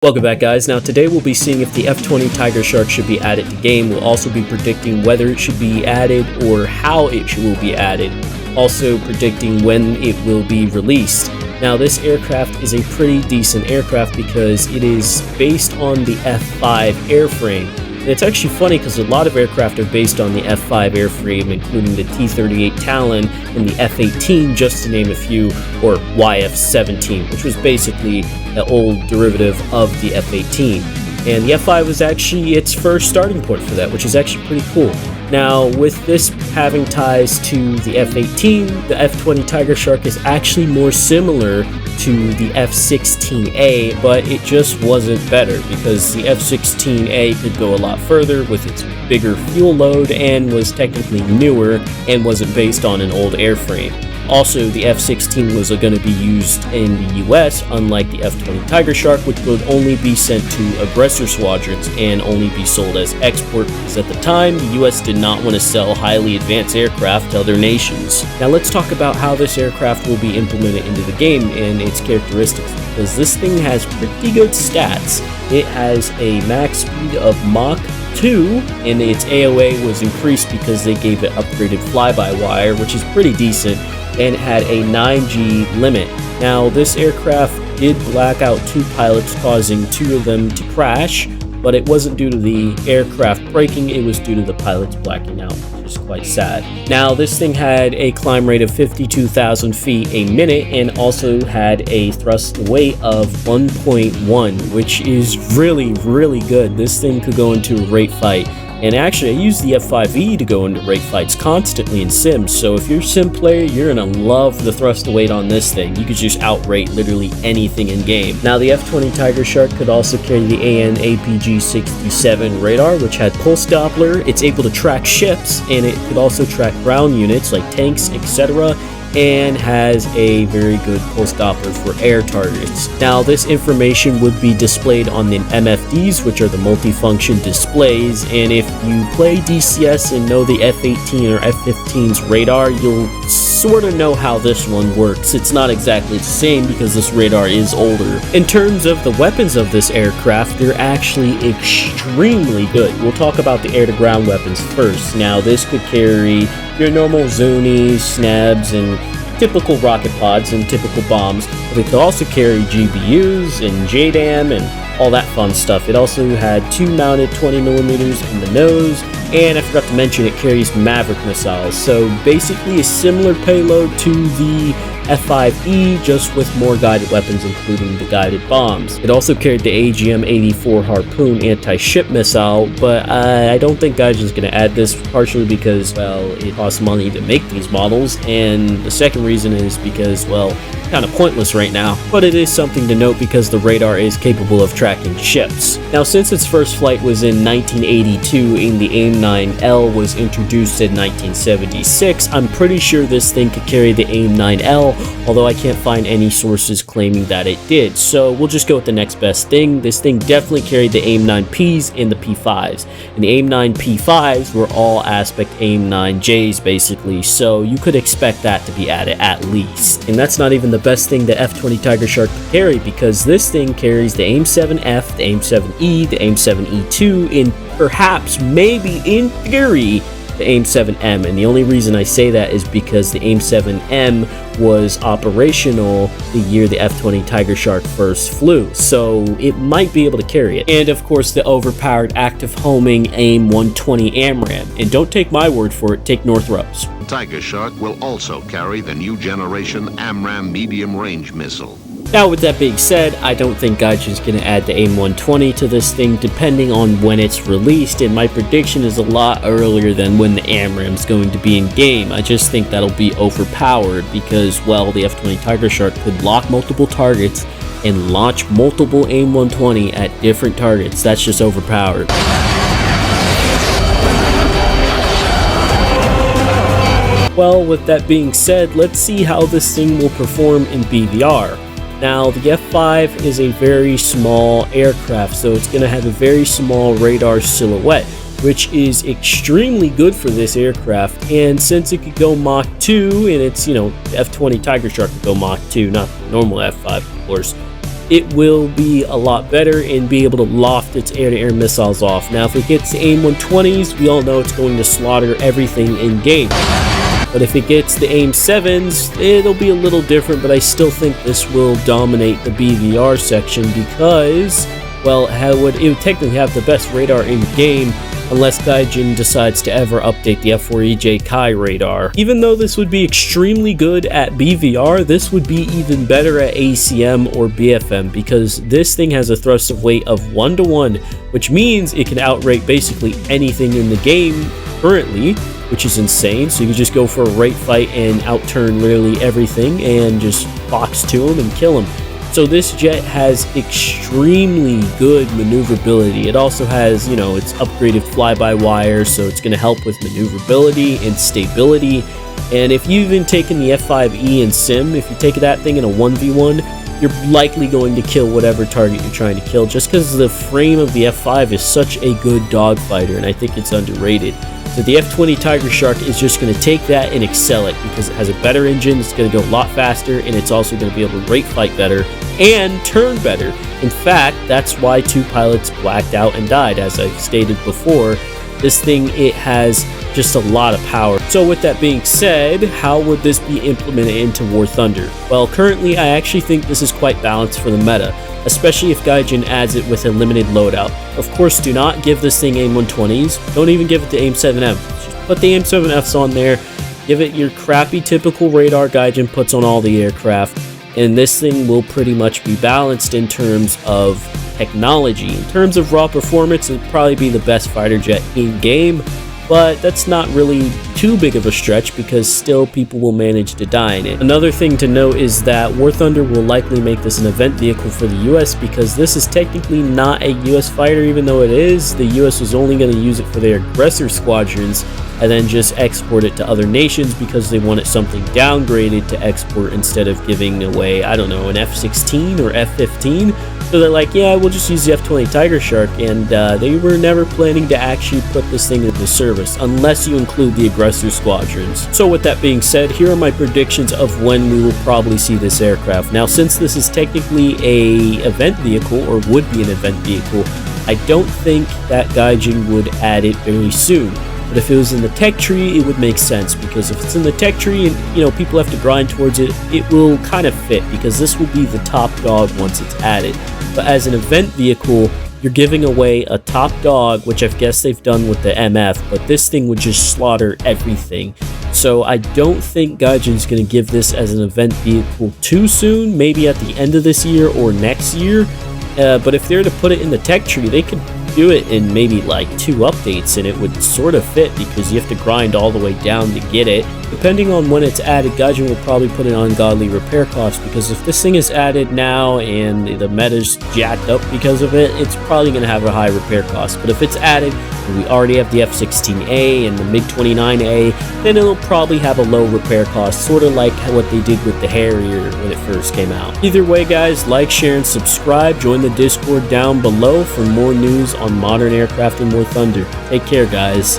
Welcome back, guys. Now today we'll be seeing if the F-20 Tiger Shark should be added to game. We'll also be predicting whether it should be added or how it will be added. Also predicting when it will be released. Now this aircraft is a pretty decent aircraft because it is based on the F-5 airframe. And it's actually funny because a lot of aircraft are based on the F-5 airframe, including the T-38 Talon and the F-18, just to name a few, or YF-17, which was basically the old derivative of the F-18. And the F-5 was actually its first starting point for that, which is actually pretty cool. Now, with this having ties to the F-18, the F-20 Tiger Shark is actually more similar to the F-16A, but it just wasn't better because the F-16A could go a lot further with its bigger fuel load and was technically newer and wasn't based on an old airframe. Also, the F-16 was going to be used in the U.S., unlike the F-20 Tiger Shark, which would only be sent to aggressor squadrons and only be sold as export, because at the time, the U.S. did not want to sell highly advanced aircraft to other nations. Now let's talk about how this aircraft will be implemented into the game and its characteristics, because this thing has pretty good stats. It has a max speed of Mach 2, and its AOA was increased because they gave it upgraded fly-by-wire, which is pretty decent, and it had a 9G limit. Now, this aircraft did black out 2 pilots, causing 2 of them to crash, but it wasn't due to the aircraft breaking, it was due to the pilots blacking out, which is quite sad. Now, this thing had a climb rate of 52,000 feet a minute and also had a thrust weight of 1.1, which is really, really good. This thing could go into a rate fight. And actually, I use the F-5E to go into rate fights constantly in sims, so if you're a sim player, you're gonna love the thrust weight on this thing. You could just outrate literally anything in game. Now, the F-20 Tiger Shark could also carry the AN/APG-67 radar, which had pulse Doppler. It's able to track ships, and it could also track ground units like tanks, etc., and has a very good pulse Doppler for air targets. Now, this information would be displayed on the MFDs, which are the multifunction displays, and if you play DCS and know the F-18 or F-15's radar, you'll sort of know how this one works. It's not exactly the same because this radar is older. In terms of the weapons of this aircraft, they're actually extremely good. We'll talk about the air-to-ground weapons first. Now, this could carry your normal Zunis, Snabs, and typical rocket pods and typical bombs, but it could also carry GBUs and JDAM and all that fun stuff. It also had 2 mounted 20mm in the nose, and I forgot to mention it carries Maverick missiles, so basically a similar payload to the F-5E, just with more guided weapons, including the guided bombs. It also carried the AGM-84 Harpoon anti-ship missile, but I don't think Gaijin's going to add this, partially because, well, it costs money to make these models, and the second reason is because, well, kind of pointless right now, but it is something to note because the radar is capable of tracking ships. Now, since its first flight was in 1982 and the AIM-9L was introduced in 1976, I'm pretty sure this thing could carry the AIM-9L, although I can't find any sources claiming that it did, so we'll just go with the next best thing. This thing definitely carried the AIM-9Ps and the P5s, and the AIM-9 P5s were all aspect AIM-9Js basically, so you could expect that to be added at least. And that's not even the best thing the F-20 Tiger Shark could carry, because this thing carries the AIM-7F, the AIM-7E, the AIM-7E2, and perhaps, maybe in theory, the AIM-7M, and the only reason I say that is because the AIM-7M was operational the year the F-20 Tiger Shark first flew, so it might be able to carry it. And of course, the overpowered active homing AIM-120 AMRAAM, and don't take my word for it, take Northrop's. Tiger Shark will also carry the new generation AMRAAM medium-range missile. Now, with that being said, I don't think Gaijin's going to add the AIM-120 to this thing depending on when it's released, and my prediction is a lot earlier than when the AMRAAM's going to be in game. I just think that'll be overpowered because, well, the F-20 Tiger Shark could lock multiple targets and launch multiple AIM-120 at different targets. That's just overpowered. Well, with that being said, let's see how this thing will perform in BVR. Now, the F-5 is a very small aircraft, so it's going to have a very small radar silhouette, which is extremely good for this aircraft. And since it could go Mach 2, and it's, the F-20 Tiger Shark could go Mach 2, not the normal F-5, of course, it will be a lot better and be able to loft its air-to-air missiles off. Now, if it gets the AIM-120s, we all know it's going to slaughter everything in game. But if it gets the AIM-7s, it'll be a little different, but I still think this will dominate the BVR section because, well, it would technically have the best radar in game, unless Gaijin decides to ever update the F4EJ Kai radar. Even though this would be extremely good at BVR, this would be even better at ACM or BFM because this thing has a thrust of weight of 1-to-1, which means it can outrate basically anything in the game currently, which is insane. So you can just go for a rate fight and outturn literally everything and just box to him and kill him. So this jet has extremely good maneuverability. It also has, you know, it's upgraded fly-by-wire, so it's going to help with maneuverability and stability. And if you've even taken the F-5E in Sim, if you take that thing in a 1v1, you're likely going to kill whatever target you're trying to kill, just because the frame of the F-5 is such a good dogfighter, and I think it's underrated. So the F-20 Tiger Shark is just going to take that and excel it because it has a better engine, it's going to go a lot faster, and it's also going to be able to rate fight better and turn better. In fact, that's why 2 pilots blacked out and died, as I've stated before. This thing, it has just a lot of power. So with that being said, how would this be implemented into WarThunder? Well, currently I actually think this is quite balanced for the meta, especially if Gaijin adds it with a limited loadout. Of course, do not give this thing AIM-120s, don't even give it the AIM-7M. Just put the AIM-7Fs on there, give it your crappy typical radar Gaijin puts on all the aircraft, and this thing will pretty much be balanced in terms of technology. In terms of raw performance, it'll probably be the best fighter jet in game, but that's not really too big of a stretch because still people will manage to die in it. Another thing to note is that WarThunder will likely make this an event vehicle for the US because this is technically not a US fighter, even though it is. The US was only going to use it for their aggressor squadrons and then just export it to other nations because they wanted something downgraded to export instead of giving away, I don't know, an F-16 or F-15. So they're like, yeah, we'll just use the F-20 Tiger Shark, and they were never planning to actually put this thing into service unless you include the aggressor squadrons. So with that being said, here are my predictions of when we will probably see this aircraft. Now, since this is technically a event vehicle, or would be an event vehicle, I don't think that Gaijin would add it very soon. But if it was in the tech tree, it would make sense, because if it's in the tech tree and, you know, people have to grind towards it, it will kind of fit, because this will be the top dog once it's added. But as an event vehicle, you're giving away a top dog, which I guess they've done with the MF, but this thing would just slaughter everything. So I don't think Gaijin's going to give this as an event vehicle too soon, maybe at the end of this year or next year. But if they're to put it in the tech tree, they could do it in maybe like 2 updates and it would sort of fit, because you have to grind all the way down to get it. Depending on when it's added, Gaijin will probably put it on godly repair costs, because if this thing is added now and the meta's jacked up because of it, it's probably going to have a high repair cost. But if it's added and we already have the F-16A and the MiG-29A, then it'll probably have a low repair cost, sort of like what they did with the Harrier when it first came out. Either way, guys, like, share, and subscribe. Join the Discord down below for more news on modern aircraft and WarThunder. Take care, guys.